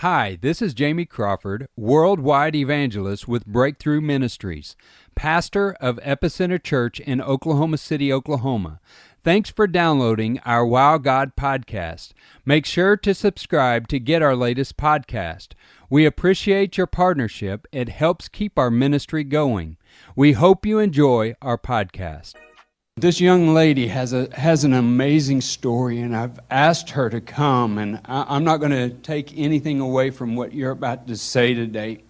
Hi, this is Jamie Crawford, worldwide evangelist with Breakthrough Ministries, pastor of Epicenter Church in Oklahoma City, Oklahoma. Thanks for downloading our Wow God podcast. Make sure to subscribe to get our latest podcast. We appreciate your partnership. It helps keep our ministry going. We hope you enjoy our podcast. This young lady has an amazing story, and I've asked her to come, and I'm not going to take anything away from what you're about to say today,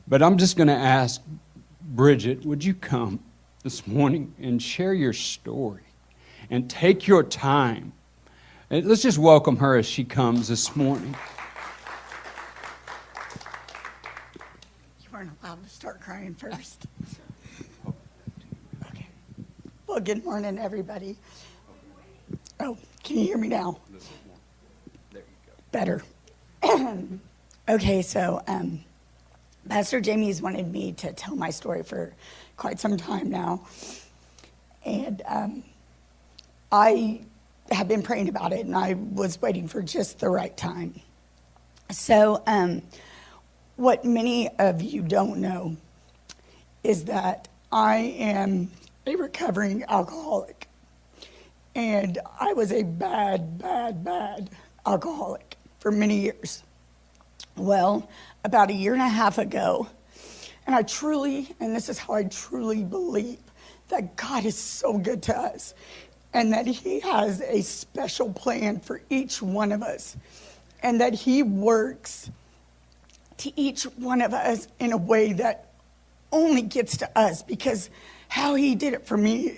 but I'm just going to ask Bridgette, would you come this morning and share your story and take your time? And let's just welcome her as she comes this morning. You weren't allowed to start crying first. Well, good morning, everybody. Oh, can you hear me now? There you go. Better. Okay, so Pastor Jamie's wanted me to tell my story for quite some time now. And I have been praying about it, and I was waiting for just the right time. So what many of you don't know is that I am a recovering alcoholic. And I was a bad alcoholic for many years. Well, about a year and a half ago, and I truly, and this is how I truly believe, that God is so good to us and that He has a special plan for each one of us and that He works to each one of us in a way that only gets to us, because how He did it for me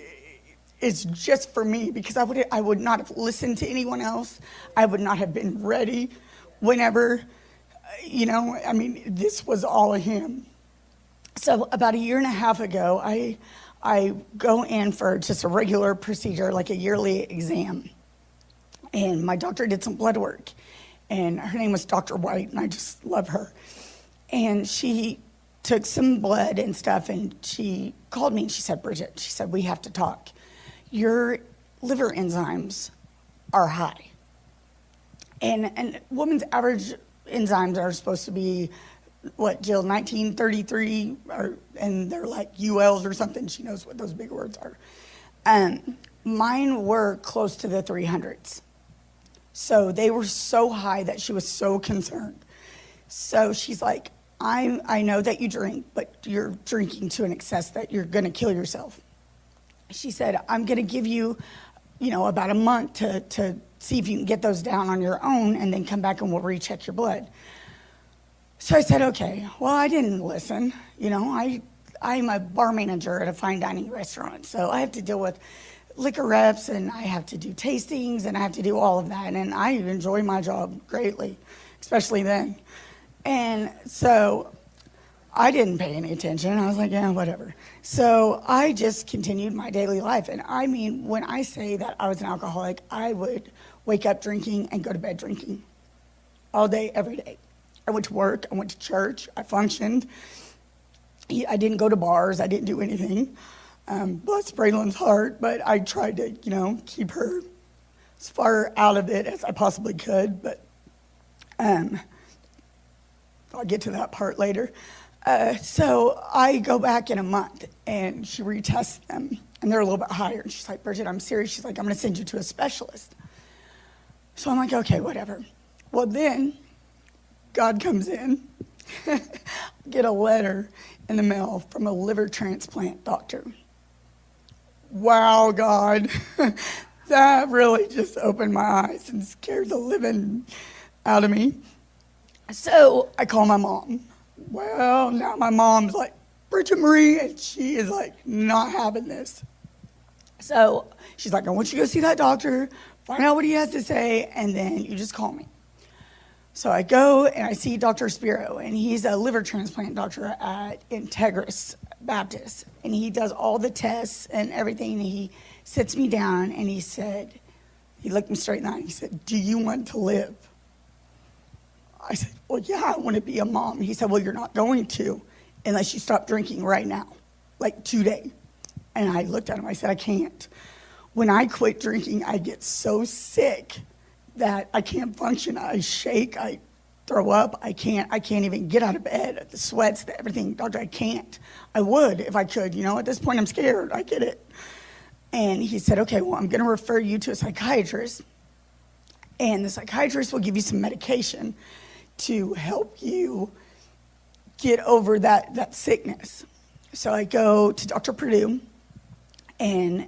is just for me, because I would not have listened to anyone else. I would not have been ready whenever, this was all of Him. So about a year and a half ago, I go in for just a regular procedure, like a yearly exam. And my doctor did some blood work, and her name was Dr. White, and I just love her. And she took some blood and stuff, and she called me and she said, Bridgette, she said, we have to talk. Your liver enzymes are high. And women's average enzymes are supposed to be, what, Jill, 1933, and they're like ULs or something. She knows what those big words are. Mine were close to the 300s. So they were so high that she was so concerned. So she's like, I know that you drink, but you're drinking to an excess that you're going to kill yourself. She said, I'm going to give you, about a month to see if you can get those down on your own, and then come back and we'll recheck your blood. So I said, okay. Well, I didn't listen. I'm a bar manager at a fine dining restaurant, so I have to deal with liquor reps, and I have to do tastings, and I have to do all of that, and I enjoy my job greatly, especially then. And so I didn't pay any attention. I was like, yeah, whatever. So I just continued my daily life. And I mean, when I say that I was an alcoholic, I would wake up drinking and go to bed drinking all day, every day. I went to work. I went to church. I functioned. I didn't go to bars. I didn't do anything. Bless Braylon's heart, but I tried to, keep her as far out of it as I possibly could. But I'll get to that part later. So I go back in a month, and she retests them, and they're a little bit higher. And she's like, Bridgette, I'm serious. She's like, I'm going to send you to a specialist. So I'm like, okay, whatever. Well, then God comes in. Get a letter in the mail from a liver transplant doctor. Wow, God. That really just opened my eyes and scared the living out of me. So I call my mom. Well, now my mom's like, Bridgette Marie, and she is like not having this. So she's like, I want you to go see that doctor, find out what he has to say, and then you just call me. So I go and I see Dr. Spiro, and he's a liver transplant doctor at Integris Baptist, and he does all the tests and everything. And he sits me down, and he looked me straight in the eye, and he said, do you want to live? I said, well, yeah, I want to be a mom. He said, well, you're not going to unless you stop drinking right now, like today. And I looked at him, I said, I can't. When I quit drinking, I get so sick that I can't function. I shake, throw up. I can't even get out of bed. The sweats, everything. Doctor, I can't. I would if I could. At this point I'm scared. I get it. And he said, okay, well, I'm going to refer you to a psychiatrist. And the psychiatrist will give you some medication to help you get over that sickness. So I go to Dr. Purdue, and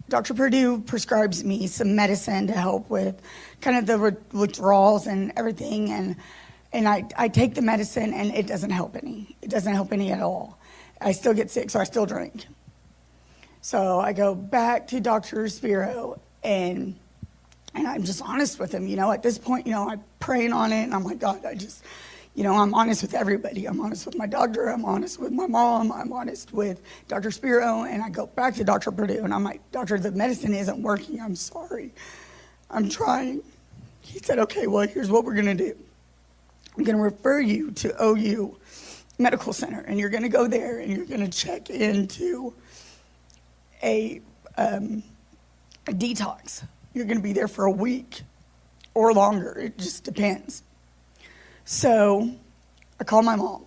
Dr. Purdue prescribes me some medicine to help with kind of the withdrawals and everything. And I take the medicine, and it doesn't help any. It doesn't help any at all. I still get sick, so I still drink. So I go back to Dr. Spiro, and I'm just honest with him. At this point, I'm praying on it, and I'm like, God, I'm honest with everybody. I'm honest with my doctor. I'm honest with my mom. I'm honest with Dr. Spiro. And I go back to Dr. Purdue, and I'm like, Doctor, the medicine isn't working. I'm sorry. I'm trying. He said, okay, well, here's what we're going to do. I'm going to refer you to OU Medical Center, and you're going to go there, and you're going to check into a detox. You're going to be there for a week or longer. It just depends. So I called my mom.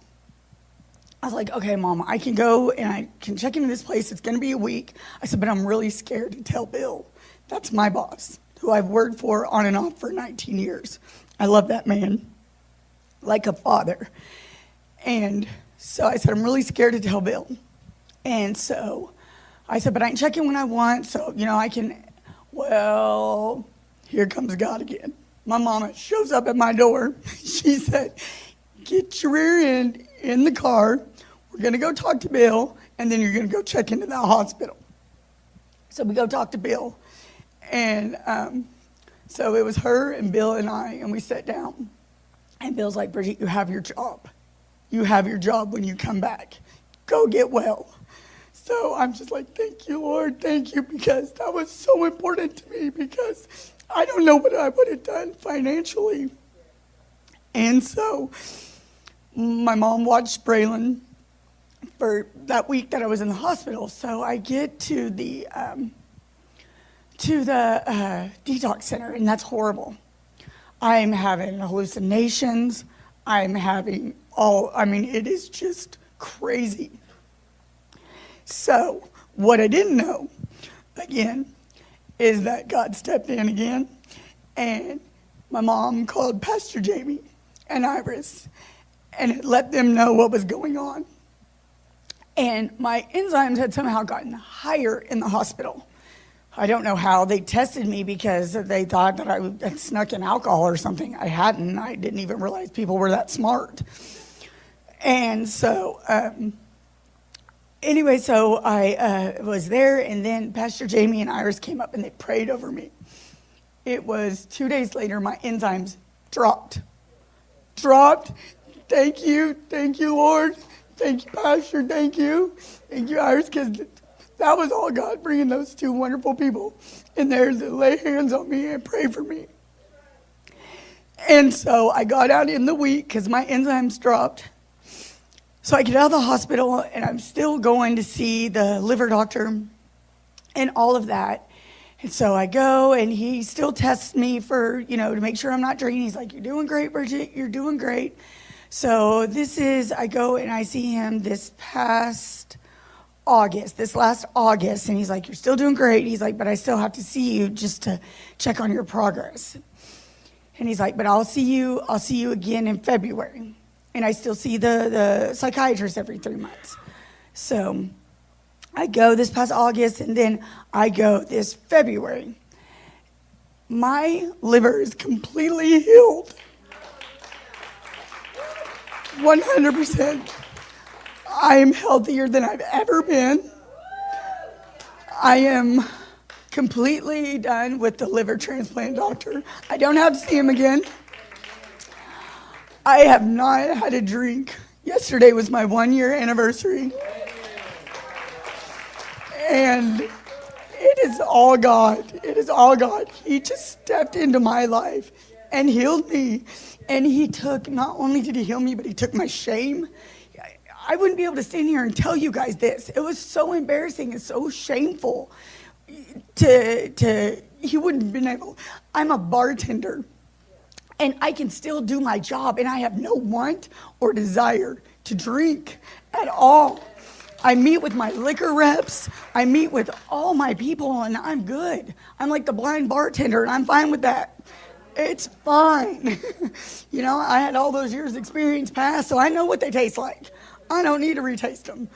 I was like, okay, Mom, I can go and I can check into this place. It's going to be a week. I said, but I'm really scared to tell Bill. That's my boss, who I've worked for on and off for 19 years. I love that man like a father. And so I said, I'm really scared to tell Bill. And so I said, but I can check in when I want, so, I can. Well, here comes God again. My mama shows up at my door. She said, get your rear end in the car. We're going to go talk to Bill, and then you're going to go check into that hospital. So we go talk to Bill. And so it was her and Bill and I, and we sat down. And Bill's like, Bridgette, you have your job. You have your job when you come back. Go get well. So I'm just like, thank you, Lord, thank you, because that was so important to me, because I don't know what I would have done financially. And so my mom watched Braylon for that week that I was in the hospital. So I get to the detox center, and that's horrible. I'm having hallucinations. I'm having it is just crazy. So what I didn't know, again, is that God stepped in again, and my mom called Pastor Jamie and Iris, and it let them know what was going on. And my enzymes had somehow gotten higher in the hospital. I don't know how. They tested me because they thought that I had snuck in alcohol or something. I hadn't. I didn't even realize people were that smart. And so anyway, so I was there, and then Pastor Jamie and Iris came up, and they prayed over me. It was 2 days later, my enzymes dropped. Thank you, Lord. Thank you, Pastor. Thank you, Iris, because that was all God, bringing those two wonderful people in there to lay hands on me and pray for me. And so I got out in the week because my enzymes dropped. So I get out of the hospital, and I'm still going to see the liver doctor and all of that. And so I go, and he still tests me for, to make sure I'm not drinking. He's like, you're doing great, Bridgette. You're doing great. So I go and I see him this last August, and he's like, you're still doing great. He's like, but I still have to see you just to check on your progress. And he's like, but I'll see you again in February. And I still see the psychiatrist every 3 months. So I go this past August, and then I go this February. My liver is completely healed. 100%. I am healthier than I've ever been. I am completely done with the liver transplant doctor. I don't have to see him again. I have not had a drink. Yesterday was my 1-year anniversary. And it is all God. It is all God. He just stepped into my life and healed me. And he took, not only did he heal me, but he took my shame. I wouldn't be able to stand here and tell you guys this. It was so embarrassing and so shameful he wouldn't have been able. I'm a bartender. And I can still do my job, and I have no want or desire to drink at all. I meet with my liquor reps. I meet with all my people, and I'm good. I'm like the blind bartender, and I'm fine with that. It's fine. You know, I had all those years experience past, so I know what they taste like. I don't need to retaste them.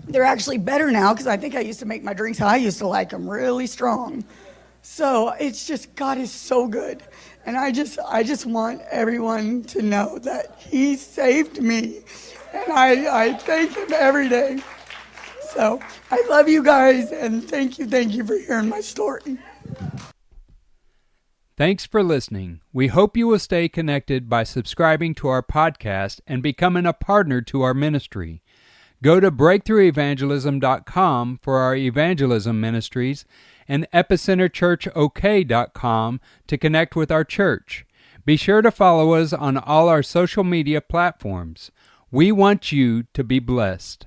They're actually better now, because I think I used to make my drinks how I used to like them, really strong. So it's just, God is so good. And I just want everyone to know that he saved me. And I thank him every day. So I love you guys, and thank you for hearing my story. Thanks for listening. We hope you will stay connected by subscribing to our podcast and becoming a partner to our ministry. Go to breakthroughevangelism.com for our evangelism ministries and epicenterchurchok.com to connect with our church. Be sure to follow us on all our social media platforms. We want you to be blessed.